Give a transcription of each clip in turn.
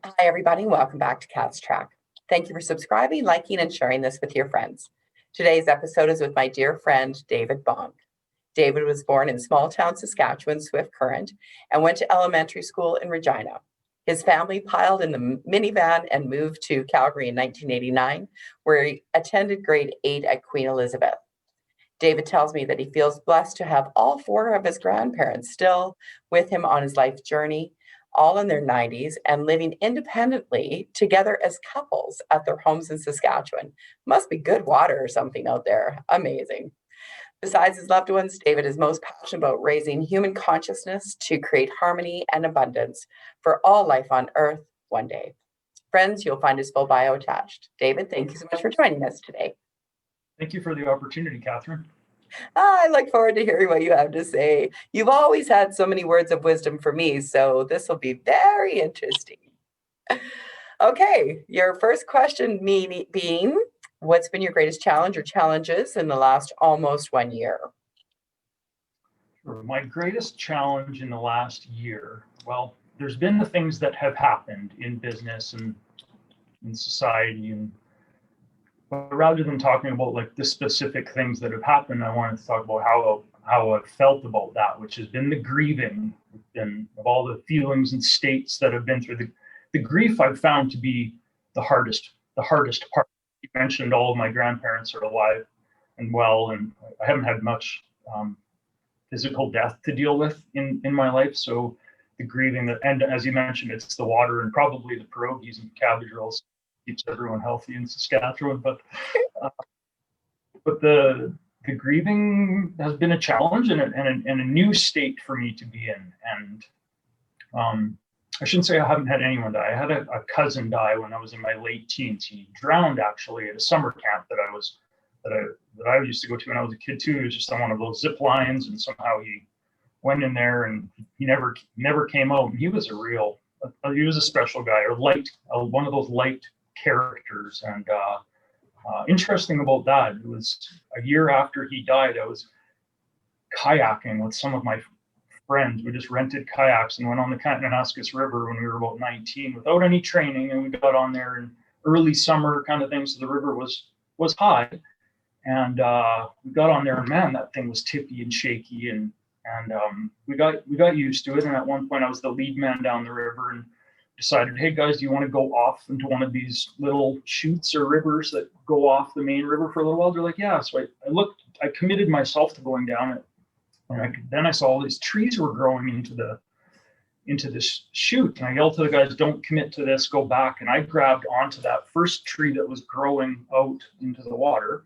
Hi, everybody, and welcome back to Cat's Track. Thank you for subscribing, liking, and sharing this with your friends. Today's episode is with my dear friend, David Bonk. David was born in small town Saskatchewan, Swift Current, and went to elementary school in Regina. His family piled in the minivan and moved to Calgary in 1989, where he attended grade 8 at Queen Elizabeth. David tells me that he feels blessed to have all four of his grandparents still with him on his life journey, all in their 90s and living independently together as couples at their homes in Saskatchewan. Must be good water or something out there. Amazing. Besides his loved ones, David is most passionate about raising human consciousness to create harmony and abundance for all life on Earth one day. Friends, you'll find his full bio attached. David, thank you so much for joining us today. Thank you for the opportunity, Catherine. I look forward to hearing what you have to say. You've always had so many words of wisdom for me, so this will be very interesting. Okay, your first question being, what's been your greatest challenge or challenges in the last almost 1 year? Sure. My greatest challenge in the last year, well, there's been the things that have happened in business and in society, but rather than talking about like the specific things that have happened, I wanted to talk about how I've felt about that, which has been the grieving and of all the feelings and states that have been through the grief. I've found to be the hardest part. You mentioned all of my grandparents are alive and well, and I haven't had much physical death to deal with in my life. So the grieving that, and as you mentioned, it's the water and probably the pierogies and cabbage rolls keeps everyone healthy in Saskatchewan. But the grieving has been a challenge and a new state for me to be in. And I shouldn't say I haven't had anyone die. I had a cousin die when I was in my late teens. He drowned actually at a summer camp that I used to go to when I was a kid too. He was just on one of those zip lines, and somehow he went in there and he never came out. And he was he was a special guy, or one of those light characters. And interesting about that, it was a year after he died, I was kayaking with some of my friends. We just rented kayaks and went on the Kananaskis River when we were about 19 without any training, and we got on there in early summer kind of thing, so the river was high, and we got on there, and man, that thing was tippy and shaky, and we got used to it. And at one point I was the lead man down the river and decided, hey guys, do you want to go off into one of these little chutes or rivers that go off the main river for a little while? They're like, yeah. So I committed myself to going down it. And then I saw all these trees were growing into this chute, and I yelled to the guys, don't commit to this, go back. And I grabbed onto that first tree that was growing out into the water,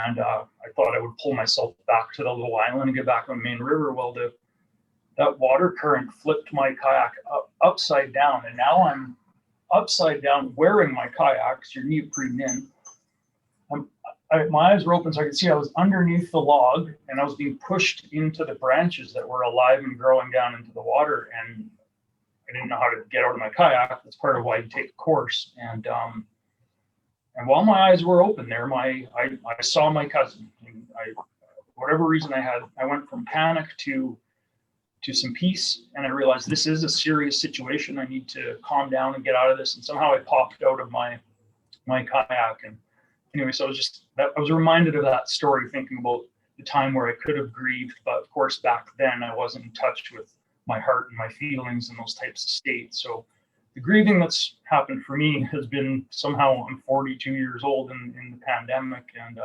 and I thought I would pull myself back to the little island and get back on the main river. Well, that water current flipped my kayak upside down, and now I'm upside down wearing my kayaks, your neoprene in. My eyes were open so I could see I was underneath the log, and I was being pushed into the branches that were alive and growing down into the water. And I didn't know how to get out of my kayak. That's part of why you take a course. And while my eyes were open there, I saw my cousin. And whatever reason I went from panic to some peace, and I realized this is a serious situation. I need to calm down and get out of this. And somehow I popped out of my kayak. And anyway, so I was reminded of that story, thinking about the time where I could have grieved, but of course back then I wasn't in touch with my heart and my feelings and those types of states. So the grieving that's happened for me has been, somehow I'm 42 years old in the pandemic, and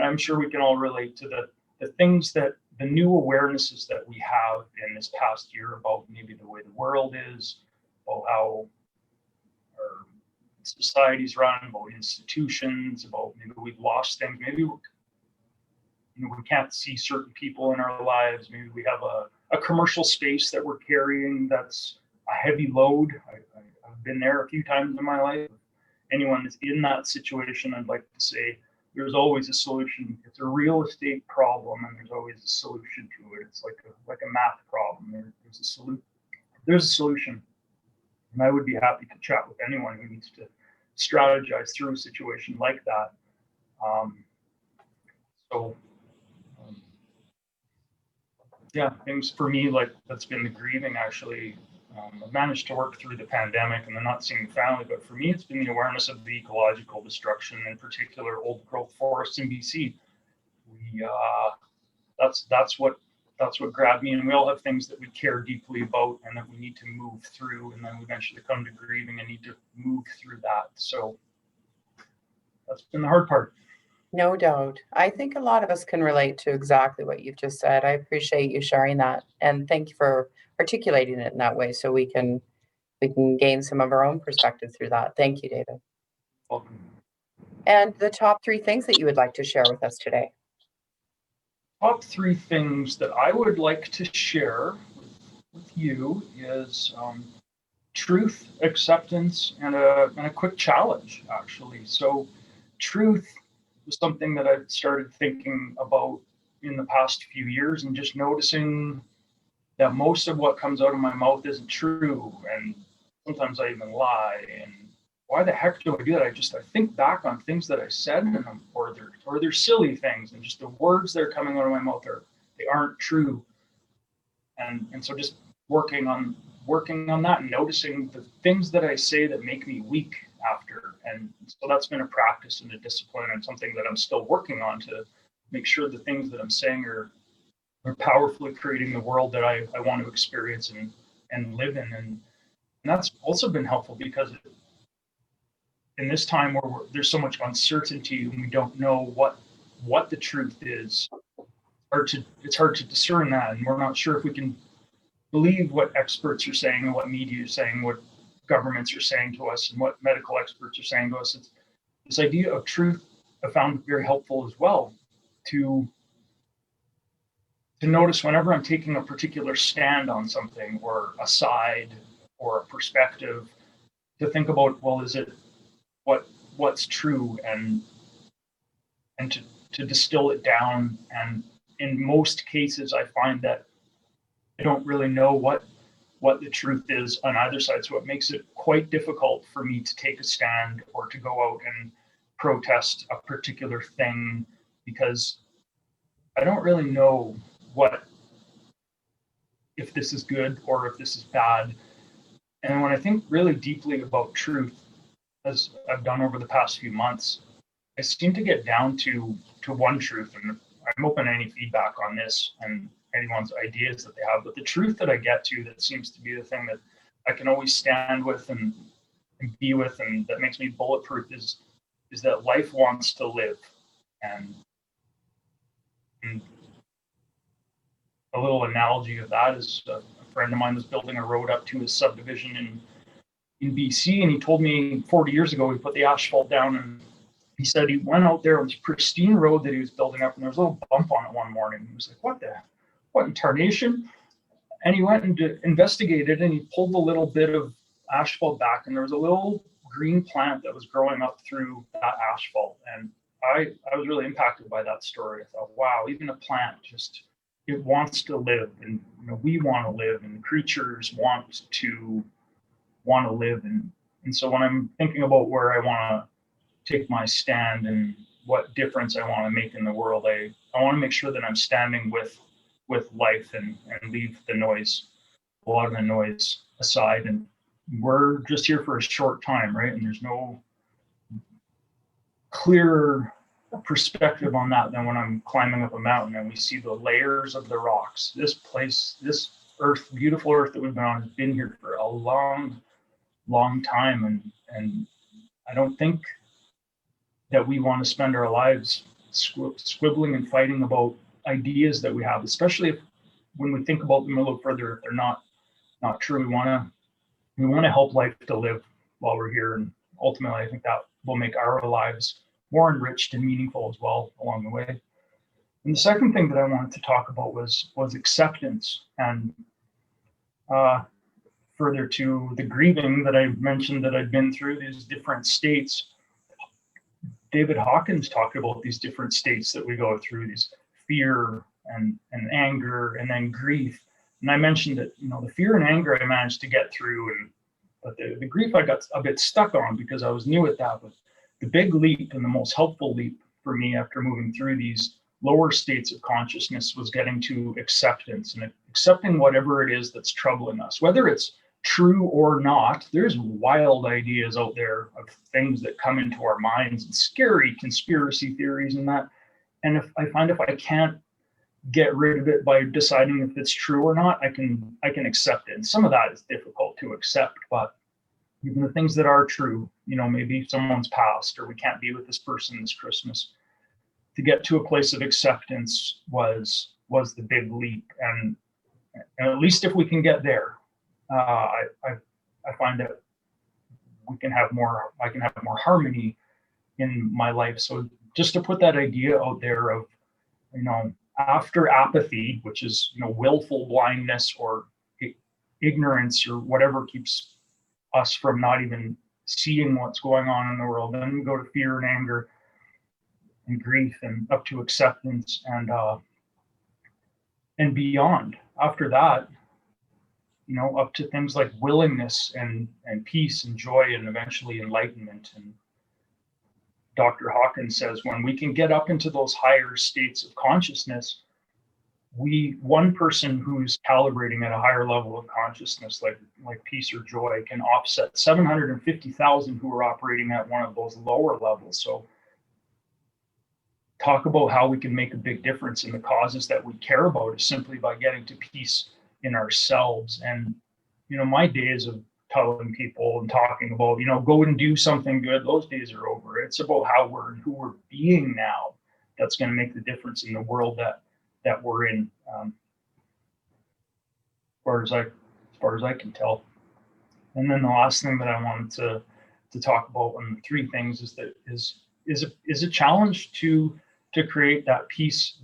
I'm sure we can all relate to the things that the new awarenesses that we have in this past year about maybe the way the world is, about how our societies run, about institutions, about maybe we've lost things, maybe we can't see certain people in our lives, maybe we have a commercial space that we're carrying that's a heavy load. I've been there a few times in my life. Anyone that's in that situation, I'd like to say there's always a solution. It's a real estate problem, and there's always a solution to it. It's like a math problem. There's a solution. And I would be happy to chat with anyone who needs to strategize through a situation like that. Yeah, things for me, like that's been the grieving actually. I've managed to work through the pandemic and then not seeing family, but for me, it's been the awareness of the ecological destruction, in particular, old growth forests in BC. We, that's what grabbed me, and we all have things that we care deeply about and that we need to move through, and then we eventually come to grieving and need to move through that. So that's been the hard part. No doubt. I think a lot of us can relate to exactly what you've just said. I appreciate you sharing that, and thank you for articulating it in that way so we can gain some of our own perspective through that. Thank you, David. Welcome. And the top 3 things that you would like to share with us today. Top 3 things that I would like to share with you is truth, acceptance, and a quick challenge, actually. So truth was something that I've started thinking about in the past few years, and just noticing that most of what comes out of my mouth isn't true, and sometimes I even lie. And why the heck do I do that? I think back on things that I said, and or they're silly things, and just the words that are coming out of my mouth they aren't true. And so just working on that and noticing the things that I say that make me weak after. And so that's been a practice and a discipline, and something that I'm still working on to make sure the things that I'm saying are powerfully creating the world that I want to experience and live in. And that's also been helpful, because in this time where there's so much uncertainty and we don't know what the truth is, it's hard to discern that, and we're not sure if we can believe what experts are saying and what media is saying, what governments are saying to us, and what medical experts are saying to us. It's this idea of truth I found very helpful as well, to notice whenever I'm taking a particular stand on something, or a side, or a perspective, to think about, well, is it what's true, and to distill it down. And in most cases, I find that I don't really know what the truth is on either side. So it makes it quite difficult for me to take a stand or to go out and protest a particular thing, because I don't really know if this is good or if this is bad. And when I think really deeply about truth, as I've done over the past few months, I seem to get down to one truth. And I'm open to any feedback on this and anyone's ideas that they have. But the truth that I get to, that seems to be the thing that I can always stand with and be with, and that makes me bulletproof, is that life wants to live. And a little analogy of that is a friend of mine was building a road up to his subdivision in BC, and he told me 40 years ago he put the asphalt down, and he said he went out there on this pristine road that he was building up, and there was a little bump on it one morning. He was like, what in tarnation? And he went and investigated, and he pulled a little bit of asphalt back, and there was a little green plant that was growing up through that asphalt. And I was really impacted by that story. I thought, wow, even a plant, just, it wants to live, and we want to live, and creatures want to live. And so when I'm thinking about where I want to take my stand and what difference I want to make in the world, I want to make sure that I'm standing with life and leave the noise, a lot of the noise aside. And we're just here for a short time, right? And there's no clearer perspective on that than when I'm climbing up a mountain and we see the layers of the rocks. This place, this earth, beautiful earth that we've been on, has been here for a long time. And I don't think that we want to spend our lives squibbling and fighting about ideas that we have, especially when we think about them a little further, if they're not true. We want to help life to live while we're here, and ultimately I think that will make our lives more enriched and meaningful as well along the way. And the second thing that I wanted to talk about was acceptance, and further to the grieving that I mentioned that I'd been through, these different states. David Hawkins talked about these different states that we go through, these fear and anger and then grief. And I mentioned that, the fear and anger I managed to get through, but the grief I got a bit stuck on because I was new at that. But the big leap and the most helpful leap for me after moving through these lower states of consciousness was getting to acceptance, and accepting whatever it is that's troubling us, whether it's true or not, there's wild ideas out there of things that come into our minds and scary conspiracy theories and that. And if I can't get rid of it by deciding if it's true or not, I can accept it. And some of that is difficult to accept, but even the things that are true, maybe someone's passed or we can't be with this person this Christmas. To get to a place of acceptance was the big leap. And at least if we can get there, I find that I can have more harmony in my life. So just to put that idea out there of, after apathy, which is, willful blindness or ignorance or whatever keeps us from not even seeing what's going on in the world, then we go to fear and anger and grief and up to acceptance and beyond. After that, up to things like willingness and peace and joy and eventually enlightenment. And Dr. Hawkins says when we can get up into those higher states of consciousness, one person who's calibrating at a higher level of consciousness, like peace or joy, can offset 750,000 who are operating at one of those lower levels. So talk about how we can make a big difference in the causes that we care about is simply by getting to peace in ourselves. And, my days of telling people and talking about, go and do something good, those days are over. It's about who we're being now that's going to make the difference in the world that we're in, as far as I can tell. And then the last thing that I wanted to talk about on the three things is a challenge to create that peace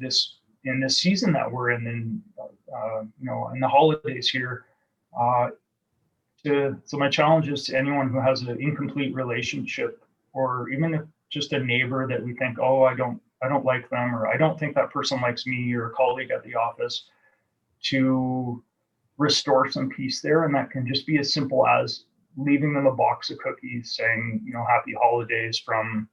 in this season that we're in, in the holidays here. So my challenge is to anyone who has an incomplete relationship, or even if just a neighbor that we think, oh, I don't like them, or I don't think that person likes me, or a colleague at the office, to restore some peace there. And that can just be as simple as leaving them a box of cookies saying, happy holidays from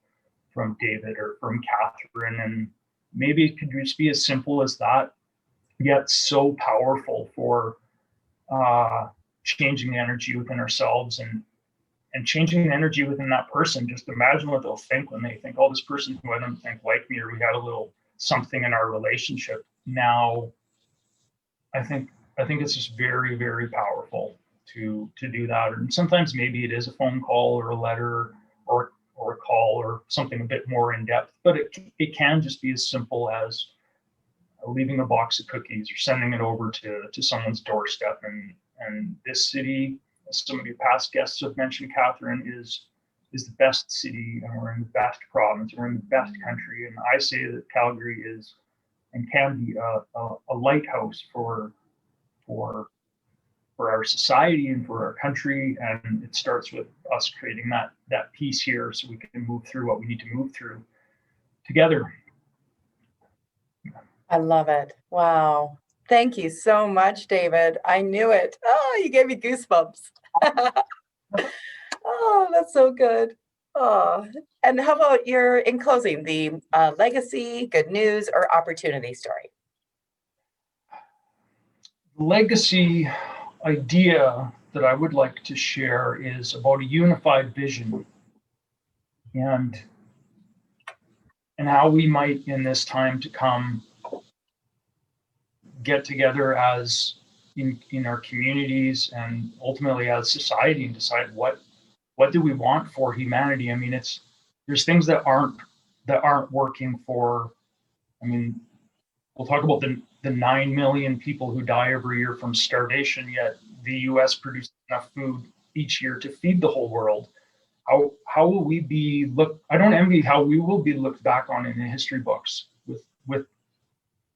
David or from Catherine. And maybe it could just be as simple as that, yet so powerful for changing the energy within ourselves and changing the energy within that person. Just imagine what they'll think when they think, oh, this person who I don't think liked me, or we had a little something in our relationship. Now, I think it's just very, very powerful to do that. And sometimes maybe it is a phone call or a letter or a call or something a bit more in depth, but it can just be as simple as leaving a box of cookies or sending it over to someone's doorstep. And this city, as some of your past guests have mentioned, Catherine, is the best city, and we're in the best province, we're in the best country. And I say that Calgary is and can be a lighthouse for our society and for our country. And it starts with us creating that peace here so we can move through what we need to move through together. I love it. Wow. Thank you so much, David. I knew it. Oh, you gave me goosebumps. Oh, that's so good. Oh, and how about in closing, the legacy, good news, or opportunity story? Legacy idea that I would like to share is about a unified vision and how we might, in this time to come, get together as in our communities and ultimately as society and decide what do we want for humanity. I mean, there's things that aren't working for. I mean, we'll talk about the 9 million people who die every year from starvation, yet the US produces enough food each year to feed the whole world. How will we be looked? I don't envy how we will be looked back on in the history books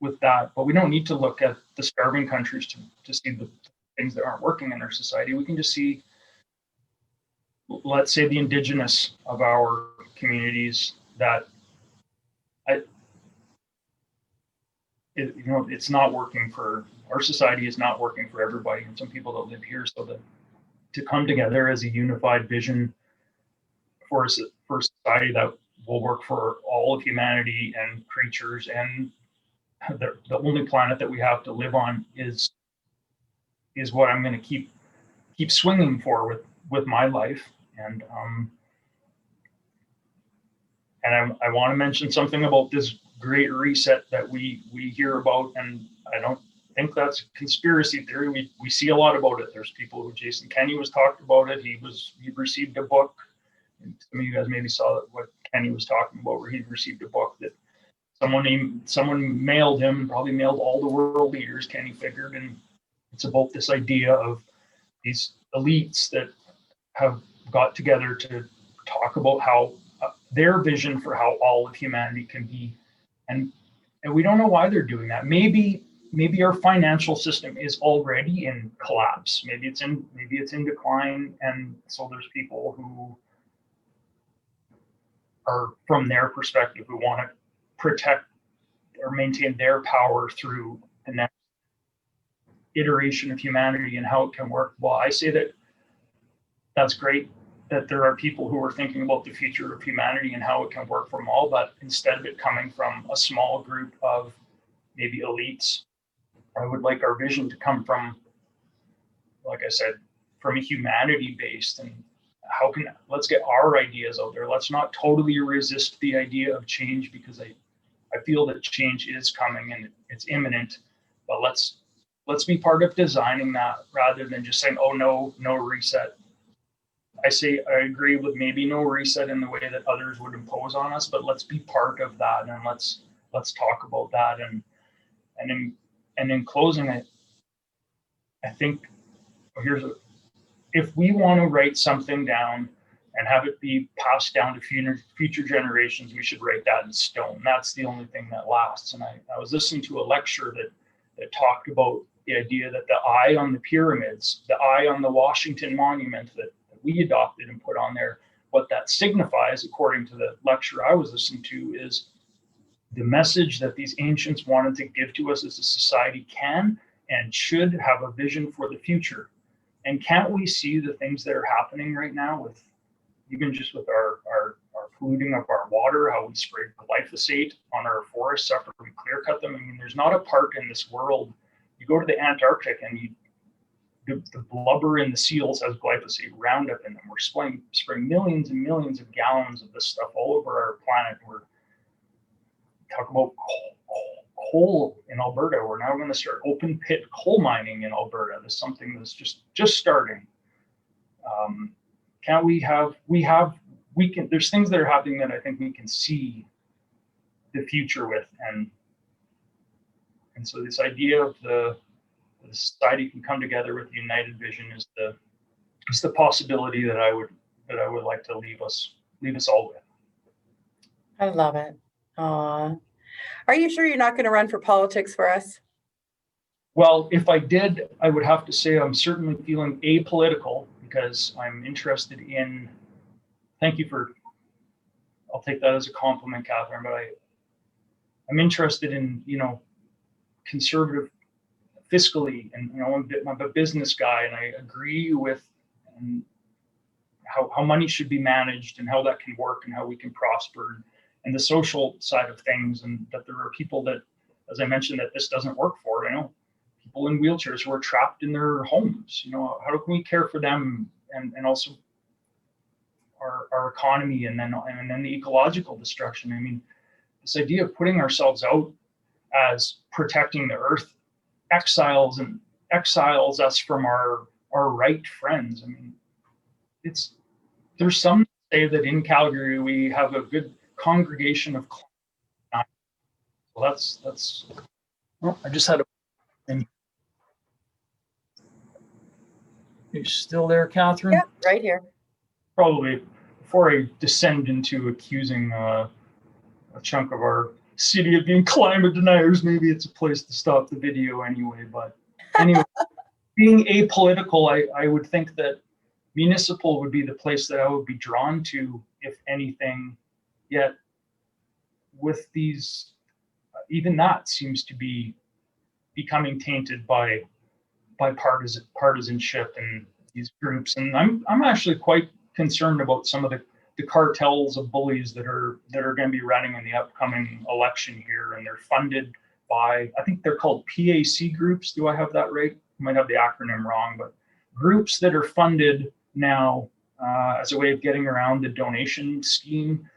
with that, but we don't need to look at the starving countries to see the things that aren't working in our society. We can just see, let's say, the indigenous of our communities that it's not working for our society, is not working for everybody, and some people that live here. So to come together as a unified vision for a society that will work for all of humanity and creatures, and the only planet that we have to live on is what I'm going to keep keep swinging for with my life. And I want to mention something about this great reset that we hear about, and I don't think that's conspiracy theory. We see a lot about it. There's people who, Jason Kenney was talked about it. He received a book. And some of you guys maybe saw what Kenney was talking about, where he received a book that someone mailed him, probably mailed all the world leaders, Kenney figured, and it's about this idea of these elites that have got together to talk about how their vision for how all of humanity can be, and we don't know why they're doing that. Maybe our financial system is already in collapse. Maybe it's in decline, and so there's people who are, from their perspective, who want to protect or maintain their power through the next iteration of humanity and how it can work. Well, I say that that's great that there are people who are thinking about the future of humanity and how it can work from all, but instead of it coming from a small group of maybe elites, I would like our vision to come from, like I said, from a humanity based, and let's get our ideas out there. Let's not totally resist the idea of change, because I feel that change is coming and it's imminent, but let's be part of designing that rather than just saying, oh, no reset. I agree with maybe no reset in the way that others would impose on us, but let's be part of that, and let's talk about that. And in closing, I think if we want to write something down and have it be passed down to future generations, we should write that in stone. That's the only thing that lasts. And I was listening to a lecture that talked about the idea that the eye on the pyramids, the eye on the Washington Monument that we adopted and put on there, what that signifies, according to the lecture I was listening to, is the message that these ancients wanted to give to us as a society can and should have a vision for the future. And can't we see the things that are happening right now with even just with our polluting of our water, how we spray glyphosate on our forests after we clear cut them? I mean, there's not a part in this world. You go to the Antarctic and the blubber in the seals has glyphosate, Roundup in them. We're spraying millions and millions of gallons of this stuff all over our planet. We're talking about coal in Alberta. We're now going to start open pit coal mining in Alberta. This is something that's just starting. Can't we can, there's things that are happening that I think we can see the future with, and so this idea of the society can come together with a united vision is the possibility that I would like to leave us all with. I love it. Aww. Are you sure you're not going to run for politics for us? Well, if I did, I would have to say I'm certainly feeling apolitical, because I'm interested in, I'll take that as a compliment, Catherine, but I'm interested in, conservative fiscally, and I'm a business guy, and I agree with how money should be managed and how that can work and how we can prosper, and the social side of things, and that there are people that, as I mentioned, that this doesn't work for. People in wheelchairs who are trapped in their homes. How can we care for them, and also our economy, and then the ecological destruction? I mean, this idea of putting ourselves out as protecting the earth exiles us from our right friends. I mean, there's some say that in Calgary we have a good congregation of clients. Well, that's I just had a. You still there, Catherine? Yeah, right here. Probably before I descend into accusing a chunk of our city of being climate deniers, maybe it's a place to stop the video anyway. But anyway, being apolitical, I would think that municipal would be the place that I would be drawn to, if anything. Yet with these, even that seems to be becoming tainted by partisanship and these groups. And I'm actually quite concerned about some of the cartels of bullies that are going to be running in the upcoming election here, and they're funded by, I think they're called PAC Groups. Do I have that right? I might have the acronym wrong, but groups that are funded now as a way of getting around the donation scheme,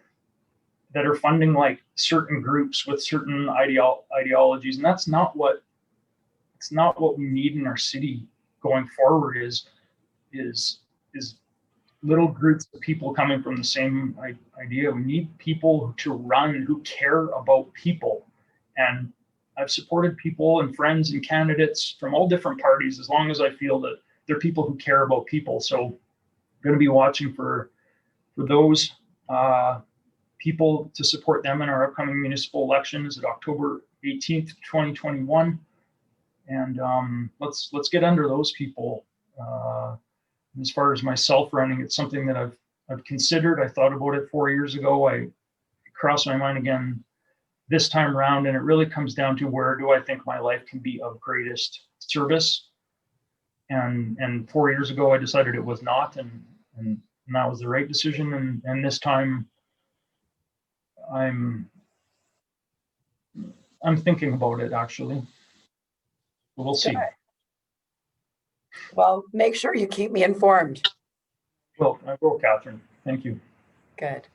that are funding like certain groups with certain ideologies, and that's not what we need in our city going forward. Is little groups of people coming from the same idea. We need people to run who care about people, and I've supported people and friends and candidates from all different parties as long as I feel that they're people who care about people. So I'm going to be watching for those people to support them in our upcoming municipal elections at October 18th, 2021. And let's get under those people. As far as myself running, it's something that I've considered. I thought about it 4 years ago. It crossed my mind again this time around, and it really comes down to where do I think my life can be of greatest service. And 4 years ago, I decided it was not, and that was the right decision. And this time, I'm thinking about it actually. We'll see. Good. Well, make sure you keep me informed. Well, I will, Catherine. Thank you. Good.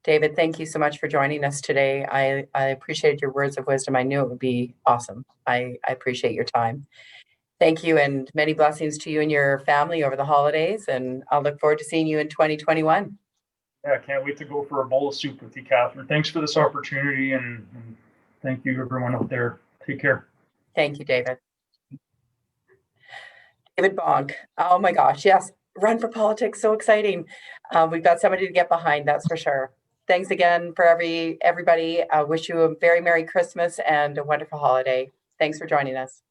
David, thank you so much for joining us today. I appreciated your words of wisdom. I knew it would be awesome. I appreciate your time. Thank you, and many blessings to you and your family over the holidays, and I'll look forward to seeing you in 2021. Yeah, I can't wait to go for a bowl of soup with you, Catherine. Thanks for this opportunity, and thank you, everyone out there. Take care. Thank you, David. David Bonk. Oh my gosh, yes. Run for politics, so exciting. We've got somebody to get behind, that's for sure. Thanks again for everybody. I wish you a very Merry Christmas and a wonderful holiday. Thanks for joining us.